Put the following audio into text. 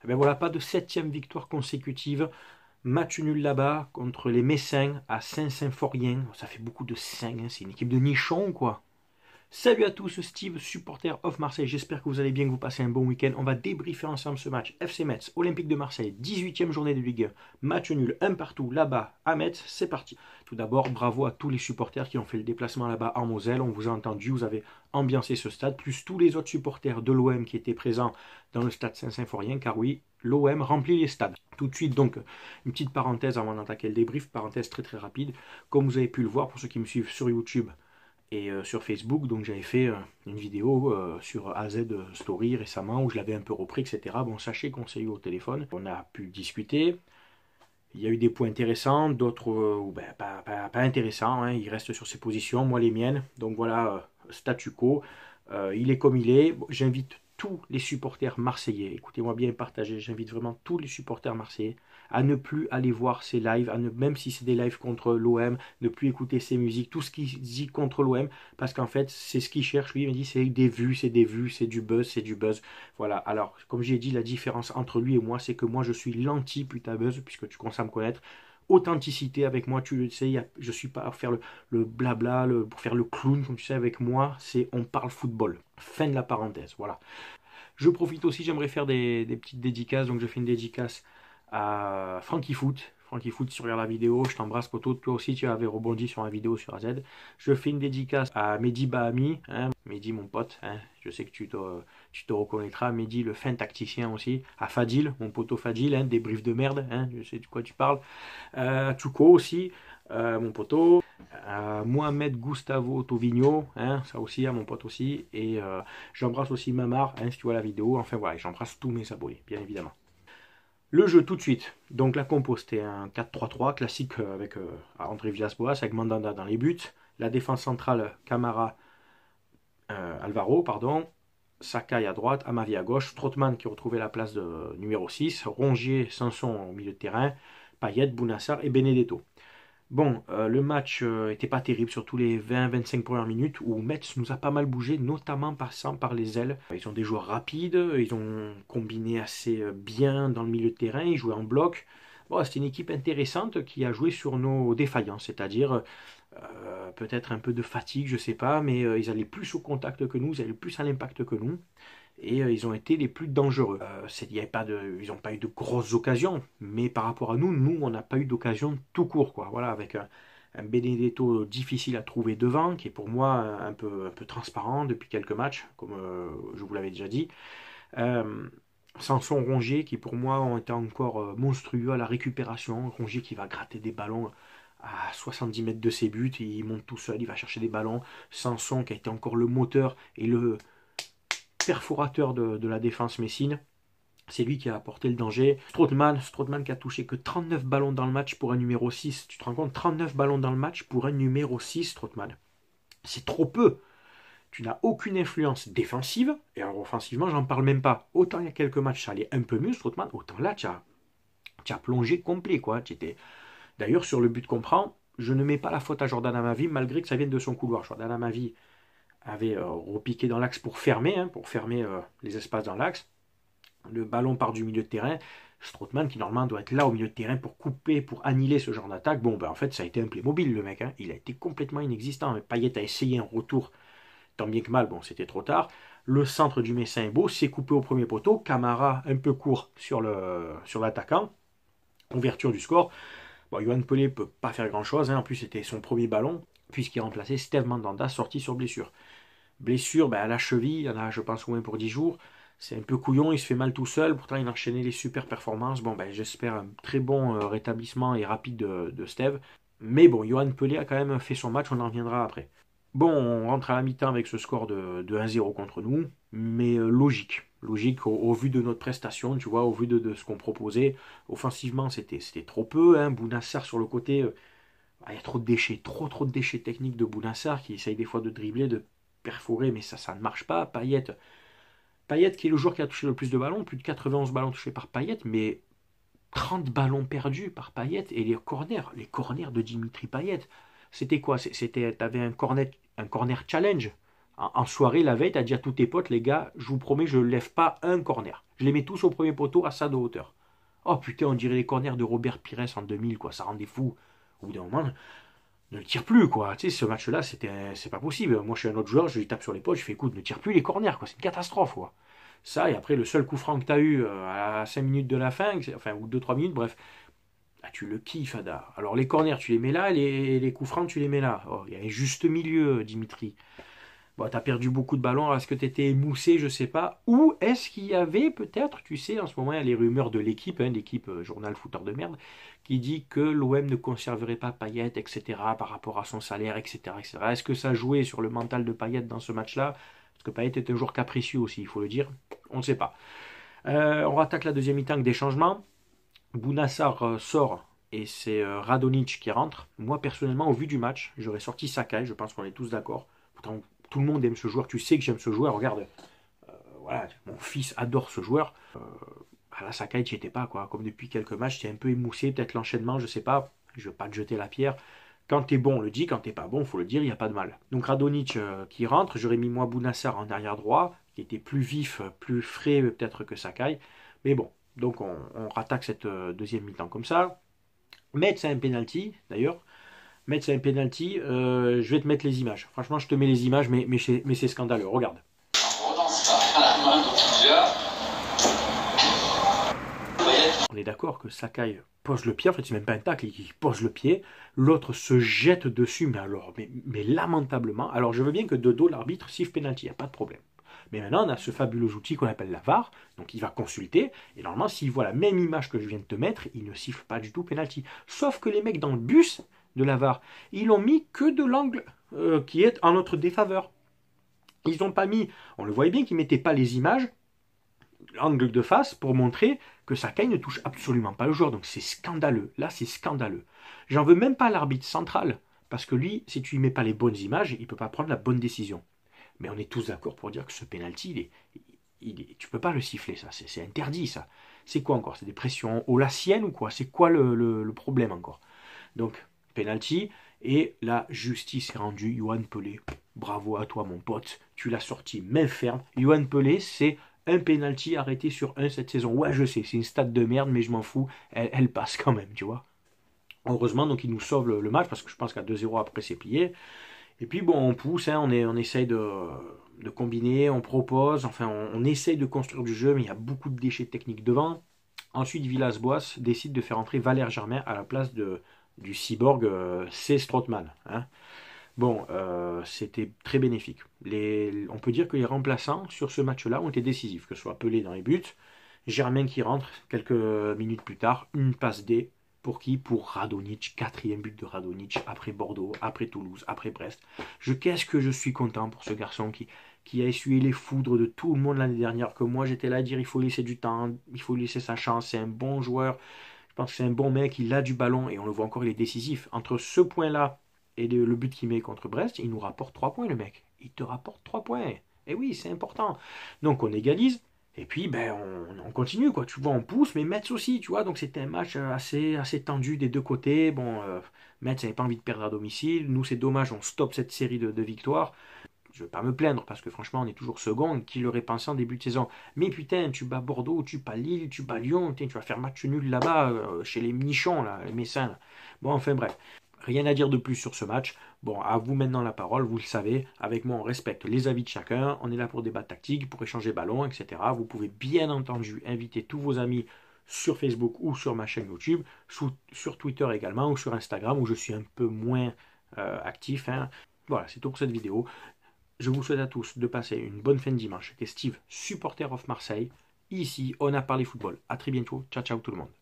Eh bien voilà, pas de 7e victoire consécutive. Match nul là-bas contre les Messins à Saint-Symphorien. Ça fait beaucoup de Saint, hein, c'est une équipe de nichons quoi. Salut à tous, Steve, supporter of Marseille. J'espère que vous allez bien, que vous passez un bon week-end. On va débriefer ensemble ce match. FC Metz, Olympique de Marseille, 18e journée de Ligue 1. Match nul, un partout là-bas à Metz. C'est parti. Tout d'abord, bravo à tous les supporters qui ont fait le déplacement là-bas en Moselle. On vous a entendu, vous avez ambiancé ce stade, plus tous les autres supporters de l'OM qui étaient présents dans le stade Saint-Symphorien, car oui, l'OM remplit les stades. Tout de suite, donc, une petite parenthèse avant d'attaquer le débrief, parenthèse très très rapide. Comme vous avez pu le voir, pour ceux qui me suivent sur YouTube, et sur Facebook, donc j'avais fait une vidéo sur AZ Story récemment où je l'avais un peu repris, etc. Bon, sachez qu'on s'est eu au téléphone, on a pu discuter. Il y a eu des points intéressants, d'autres pas intéressants, hein. Il reste sur ses positions, moi les miennes. Donc voilà, statu quo. Il est comme il est. Bon, j'invite tous les supporters marseillais, écoutez-moi bien, partagez, j'invite vraiment tous les supporters marseillais à ne plus aller voir ses lives, même si c'est des lives contre l'OM, ne plus écouter ses musiques, tout ce qu'il dit contre l'OM, parce qu'en fait, c'est ce qu'il cherche, lui, il me dit, c'est des vues, c'est des vues, c'est du buzz, c'est du buzz. Voilà, alors, comme j'ai dit, la différence entre lui et moi, c'est que moi, je suis l'anti-putain buzz, puisque tu commences à me connaître. Authenticité avec moi, tu le sais, je ne suis pas à faire le blabla, pour faire le clown, comme tu sais, avec moi, c'est on parle football. Fin de la parenthèse, voilà. Je profite aussi, j'aimerais faire des petites dédicaces, donc je fais une dédicace à Frankie Foot. Frankie Foot, si tu regardes la vidéo, je t'embrasse poteau, toi aussi tu avais rebondi sur la vidéo sur AZ. Je fais une dédicace à Mehdi Bahami, hein, Mehdi mon pote, hein, je sais que tu te reconnaîtras, Mehdi le fin tacticien aussi, à Fadil, mon poteau Fadil, hein, des briefs de merde, hein, je sais de quoi tu parles. Tuco aussi, mon poteau, Mohamed Gustavo Tovigno, hein, ça aussi, mon pote aussi, et j'embrasse aussi Mamar, hein, si tu vois la vidéo, enfin voilà, j'embrasse tous mes abonnés, bien évidemment. Le jeu tout de suite, donc la compo c'était un 4-3-3 classique avec André Villas-Boas, avec Mandanda dans les buts, la défense centrale Camara, Alvaro, pardon, Sakai à droite, Amavi à gauche, Strootman qui retrouvait la place de numéro 6, Rongier, Sanson au milieu de terrain, Payet, Bounassar et Benedetto. Bon, le match était pas terrible, surtout les 20-25 premières minutes où Metz nous a pas mal bougé, notamment passant par les ailes. Ils ont des joueurs rapides, ils ont combiné assez bien dans le milieu de terrain, ils jouaient en bloc. Bon, c'était une équipe intéressante qui a joué sur nos défaillances, c'est-à-dire peut-être un peu de fatigue, je sais pas, mais ils allaient plus au contact que nous, ils allaient plus à l'impact que nous et ils ont été les plus dangereux. Ils n'ont pas eu de grosses occasions, mais par rapport à nous, on n'a pas eu d'occasion tout court, quoi. Voilà, avec un Benedetto difficile à trouver devant, qui est pour moi un peu transparent depuis quelques matchs, comme je vous l'avais déjà dit. Euh, Sanson, Rongier, qui pour moi ont été encore monstrueux à la récupération. Rongier qui va gratter des ballons à 70 mètres de ses buts, il monte tout seul, il va chercher des ballons. Sanson qui a été encore le moteur et le perforateur de la défense messine. C'est lui qui a apporté le danger. Strootman qui a touché que 39 ballons dans le match pour un numéro 6. Tu te rends compte, 39 ballons dans le match pour un numéro 6, Strootman. C'est trop peu. Tu n'as aucune influence défensive. Et alors offensivement, j'en parle même pas. Autant il y a quelques matchs, ça allait un peu mieux, Strootman. Autant là, tu as plongé complet, quoi. D'ailleurs, sur le but qu'on prend, je ne mets pas la faute à Jordan Amavi, malgré que ça vienne de son couloir. Jordan Amavi avait repiqué dans l'axe pour fermer, les espaces dans l'axe. Le ballon part du milieu de terrain. Strootman, qui normalement doit être là au milieu de terrain pour couper, pour annihiler ce genre d'attaque, bon, ben en fait, ça a été un Playmobil, le mec. Hein. Il a été complètement inexistant. Payet a essayé un retour, tant bien que mal, bon, c'était trop tard. Le centre du Messin est beau, c'est coupé au premier poteau. Camara, un peu court sur l'attaquant. Ouverture du score. Bon, Yohan Pelé ne peut pas faire grand-chose. Hein. En plus, c'était son premier ballon, puisqu'il remplaçait Steve Mandanda, sorti sur blessure. Blessure à la cheville, il y en a, je pense, au moins pour 10 jours. C'est un peu couillon, il se fait mal tout seul. Pourtant, il a enchaîné les super performances. Bon, j'espère un très bon rétablissement et rapide de Steve. Mais bon, Yohan Pelé a quand même fait son match, on en reviendra après. Bon, on rentre à la mi-temps avec ce score de 1-0 contre nous, mais logique. Logique au vu de notre prestation, tu vois, au vu de ce qu'on proposait. Offensivement, c'était trop peu. Hein. Bounassar sur le côté, il y a trop de déchets, trop de déchets techniques de Bounassar qui essaye des fois de dribbler, de perforer, mais ça ne marche pas. Payet qui est le joueur qui a touché le plus de ballons, plus de 91 ballons touchés par Payet, mais 30 ballons perdus par Payet et les corners de Dimitri Payet. C'était quoi? T'avais un corner challenge En soirée, la veille, tu as dit à tous tes potes, les gars, je vous promets, je ne lève pas un corner. Je les mets tous au premier poteau à ça de hauteur. Oh putain, on dirait les corners de Robert Pires en 2000, quoi. Ça rendait fou. Au bout d'un moment, ne le tire plus, quoi. Tu sais, ce match-là, c'est pas possible. Moi, je suis un autre joueur, je lui tape sur l'épaule, je fais écoute, ne tire plus les corners, quoi. C'est une catastrophe, quoi. Ça, et après, le seul coup franc que tu as eu à 5 minutes de la fin, enfin, ou 2-3 minutes, bref, ah, tu le kiffes, Ada. Alors, les corners, tu les mets là, les coups francs, tu les mets là. Oh, il y a un juste milieu, Dimitri. Bon, tu as perdu beaucoup de ballons, est-ce que tu étais émoussé, je sais pas. Ou est-ce qu'il y avait peut-être, tu sais, en ce moment, il y a les rumeurs de l'équipe, l'équipe journal fouteur de merde, qui dit que l'OM ne conserverait pas Payet, etc., par rapport à son salaire, etc., etc. Est-ce que ça jouait sur le mental de Payet dans ce match-là? Parce que Payet est un joueur capricieux aussi, il faut le dire. On ne sait pas. On rattaque la deuxième mi-temps avec des changements. Bounassar sort et c'est Radonjic qui rentre. Moi, personnellement, au vu du match, j'aurais sorti Sakai, je pense qu'on est tous d'accord. Pourtant, tout le monde aime ce joueur, tu sais que j'aime ce joueur, regarde, voilà, mon fils adore ce joueur. Là, Sakai, tu n'y étais pas, quoi. Comme depuis quelques matchs, tu es un peu émoussé, peut-être l'enchaînement, je sais pas, je veux pas te jeter la pierre. Quand t'es bon, on le dit, quand t'es pas bon, faut le dire, il n'y a pas de mal. Donc Radonjic qui rentre, j'aurais mis moi Bounassar en arrière droit, qui était plus vif, plus frais peut-être que Sakai. Mais bon, donc on rattaque cette deuxième mi-temps comme ça. Metz a un penalty, d'ailleurs. Metz a un penalty, je vais te mettre les images. Franchement, je te mets les images, mais c'est scandaleux, regarde. On est d'accord que Sakai pose le pied, en fait c'est même pas un tacle, il pose le pied, l'autre se jette dessus, mais lamentablement. Alors je veux bien que de dos l'arbitre siffle penalty, il n'y a pas de problème. Mais maintenant on a ce fabuleux outil qu'on appelle la VAR, donc il va consulter, et normalement s'il voit la même image que je viens de te mettre, il ne siffle pas du tout penalty. Sauf que les mecs dans le bus de la VAR, ils l'ont mis que de l'angle qui est en notre défaveur. Ils n'ont pas mis, on le voyait bien qu'ils ne mettaient pas les images, l'angle de face pour montrer que Sakai ne touche absolument pas le joueur. Donc c'est scandaleux. Là, c'est scandaleux. J'en veux même pas à l'arbitre central. Parce que lui, si tu lui mets pas les bonnes images, il ne peut pas prendre la bonne décision. Mais on est tous d'accord pour dire que ce penalty, tu peux pas le siffler, ça. C'est interdit, ça. C'est quoi encore? C'est des pressions au la sienne ou quoi? C'est quoi le problème encore? Donc, penalty. Et la justice est rendue. Yoann Pelé, bravo à toi, mon pote. Tu l'as sorti main ferme. Yoann Pelé, c'est un penalty arrêté sur un cette saison. Ouais, je sais, c'est une stat de merde, mais je m'en fous. Elle passe quand même, tu vois. Heureusement, donc il nous sauve le match, parce que je pense qu'à 2-0 après, c'est plié. Et puis, bon, on pousse, on essaye de combiner, on propose, enfin, on essaye de construire du jeu, mais il y a beaucoup de déchets techniques devant. Ensuite, Villas-Boas décide de faire entrer Valère Germain à la place du cyborg C. Strootman. Hein. Bon, c'était très bénéfique. On peut dire que les remplaçants sur ce match-là ont été décisifs, que ce soit Pelé dans les buts, Germain qui rentre quelques minutes plus tard, une passe D. Pour qui? Pour Radonjic, quatrième but de Radonjic, après Bordeaux, après Toulouse, après Brest. Qu'est-ce que je suis content pour ce garçon qui a essuyé les foudres de tout le monde l'année dernière, que moi j'étais là à dire il faut laisser du temps, il faut lui laisser sa chance, c'est un bon joueur, je pense que c'est un bon mec, il a du ballon, et on le voit encore, il est décisif. Entre ce point-là et le but qu'il met contre Brest, il nous rapporte 3 points, le mec. Il te rapporte 3 points. Et oui, c'est important. Donc on égalise. Et puis, ben, on continue, quoi. Tu vois, on pousse, mais Metz aussi, tu vois. Donc c'était un match assez tendu des deux côtés. Bon, Metz n'avait pas envie de perdre à domicile. Nous, c'est dommage, on stoppe cette série de victoires. Je ne veux pas me plaindre, parce que franchement, on est toujours second. Qui l'aurait pensé en début de saison? Mais putain, tu bats Bordeaux, tu bats Lille, tu bats Lyon. Putain, tu vas faire match nul là-bas, chez les Nichons, là, les Messins. Là. Bon, enfin bref. Rien à dire de plus sur ce match. Bon, à vous maintenant la parole, vous le savez. Avec moi, on respecte les avis de chacun. On est là pour débattre tactique, pour échanger ballon, etc. Vous pouvez bien entendu inviter tous vos amis sur Facebook ou sur ma chaîne YouTube, sur Twitter également, ou sur Instagram, où je suis un peu moins actif. Hein. Voilà, c'est tout pour cette vidéo. Je vous souhaite à tous de passer une bonne fin de dimanche. C'était Steve, supporter of Marseille. Ici, on a parlé football. À très bientôt. Ciao, ciao tout le monde.